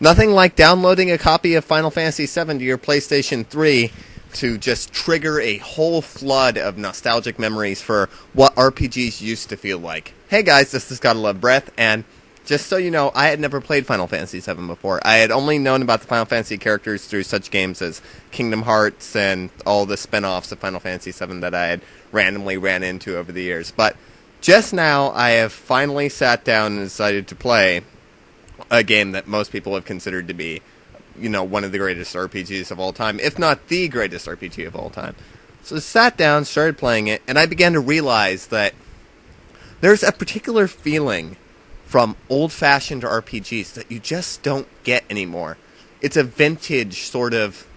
Nothing like downloading a copy of Final Fantasy VII to your PlayStation 3 to just trigger a whole flood of nostalgic memories for what RPGs used to feel like. Hey guys, this is Gotta Love Breath, and just so you know, I had never played Final Fantasy VII before. I had only known about the Final Fantasy characters through such games as Kingdom Hearts and all the spin-offs of Final Fantasy VII that I had randomly ran into over the years. But just now, I have finally sat down and decided to play a game that most people have considered to be, you know, one of the greatest RPGs of all time, if not the greatest RPG of all time. So I sat down, started playing it, and I began to realize that there's a particular feeling from old-fashioned RPGs that you just don't get anymore. It's a vintage sort of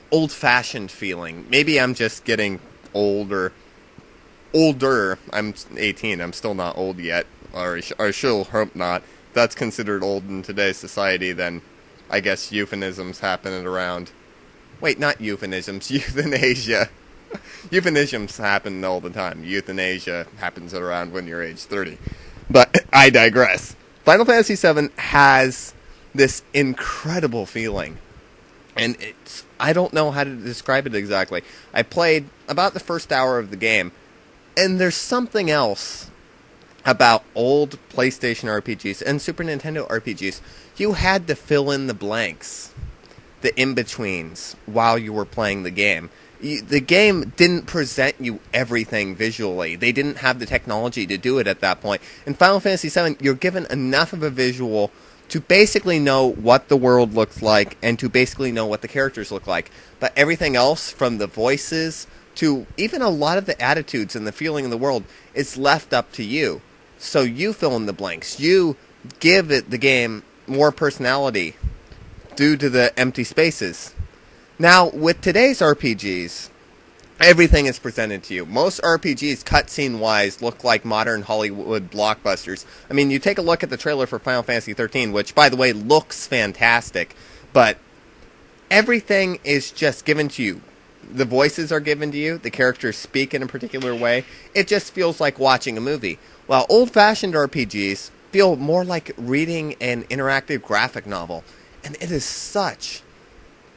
old-fashioned feeling. Maybe I'm just getting older. I'm 18. I'm still not old yet. Or I sure hope not. If that's considered old in today's society, then I guess euphemisms happen around. Wait, not euphemisms. Euthanasia. Euphemisms happen all the time. Euthanasia happens around when you're age 30. But I digress. Final Fantasy VII has this incredible feeling. And I don't know how to describe it exactly. I played about the first hour of the game. And there's something else about old PlayStation RPGs and Super Nintendo RPGs. You had to fill in the blanks, the in-betweens, while you were playing the game. The game didn't present you everything visually. They didn't have the technology to do it at that point. In Final Fantasy VII, you're given enough of a visual to basically know what the world looks like and to basically know what the characters look like. But everything else, from the voices to even a lot of the attitudes and the feeling of the world, is left up to you. So you fill in the blanks. You give it the game more personality due to the empty spaces. Now, with today's RPGs, everything is presented to you. Most RPGs, cutscene-wise, look like modern Hollywood blockbusters. I mean, you take a look at the trailer for Final Fantasy XIII, which, by the way, looks fantastic, but everything is just given to you. The voices are given to you. The characters speak in a particular way. It just feels like watching a movie. While old-fashioned RPGs feel more like reading an interactive graphic novel. And it is such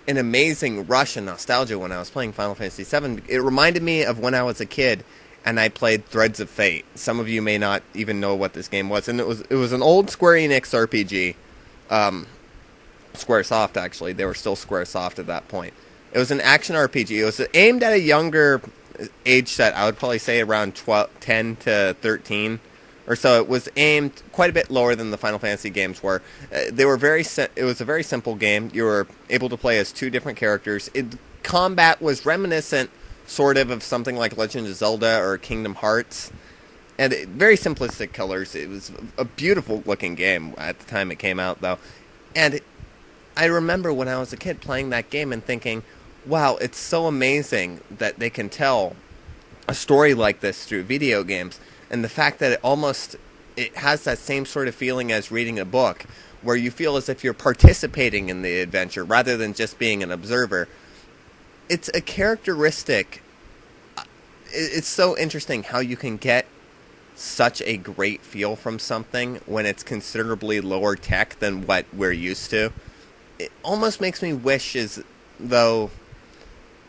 an amazing rush and nostalgia when I was playing Final Fantasy VII. It reminded me of when I was a kid and I played Threads of Fate. Some of you may not even know what this game was. And it was an old Square Enix RPG. Squaresoft, actually. They were still Squaresoft at that point. It was an action RPG. It was aimed at a younger age set. I would probably say around 10 to 13 or so. It was aimed quite a bit lower than the Final Fantasy games were. It was a very simple game. You were able to play as two different characters. Combat was reminiscent, sort of something like Legend of Zelda or Kingdom Hearts. And very simplistic colors. It was a beautiful looking game at the time it came out, though. And I remember when I was a kid playing that game and thinking, wow, it's so amazing that they can tell a story like this through video games. And the fact that it has that same sort of feeling as reading a book, where you feel as if you're participating in the adventure rather than just being an observer. It's a characteristic. It's so interesting how you can get such a great feel from something when it's considerably lower tech than what we're used to. It almost makes me wish as though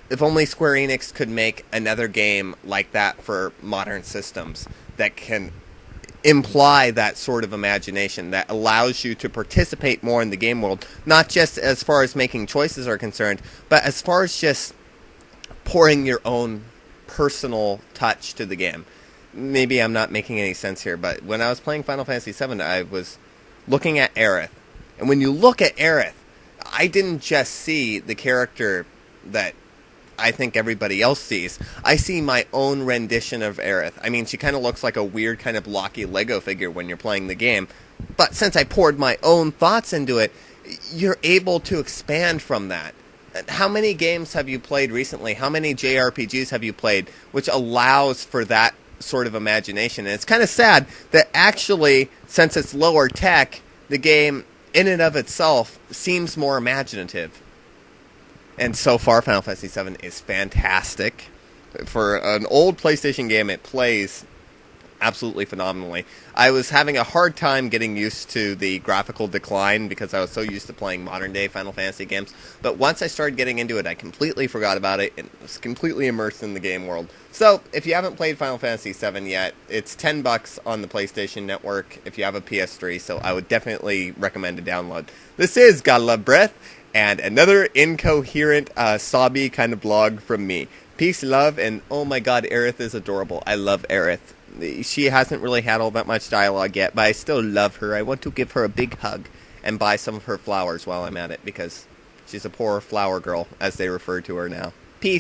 if only Square Enix could make another game like that for modern systems that can imply that sort of imagination, that allows you to participate more in the game world, not just as far as making choices are concerned, but as far as just pouring your own personal touch to the game. Maybe I'm not making any sense here, but when I was playing Final Fantasy VII, I was looking at Aerith. And when you look at Aerith, I didn't just see the character that I think everybody else sees. I see my own rendition of Aerith. I mean, she kind of looks like a weird kind of blocky Lego figure when you're playing the game. But since I poured my own thoughts into it, you're able to expand from that. How many games have you played recently? How many JRPGs have you played which allows for that sort of imagination? And it's kind of sad that actually, since it's lower tech, the game in and of itself seems more imaginative. And so far, Final Fantasy VII is fantastic. For an old PlayStation game, it plays absolutely phenomenally. I was having a hard time getting used to the graphical decline because I was so used to playing modern-day Final Fantasy games. But once I started getting into it, I completely forgot about it and was completely immersed in the game world. So, if you haven't played Final Fantasy VII yet, it's $10 on the PlayStation Network if you have a PS3, so I would definitely recommend a download. This is Gotta Love Breath, and another incoherent, sobby kind of blog from me. Peace, love, and oh my god, Aerith is adorable. I love Aerith. She hasn't really had all that much dialogue yet, but I still love her. I want to give her a big hug and buy some of her flowers while I'm at it, because she's a poor flower girl, as they refer to her now.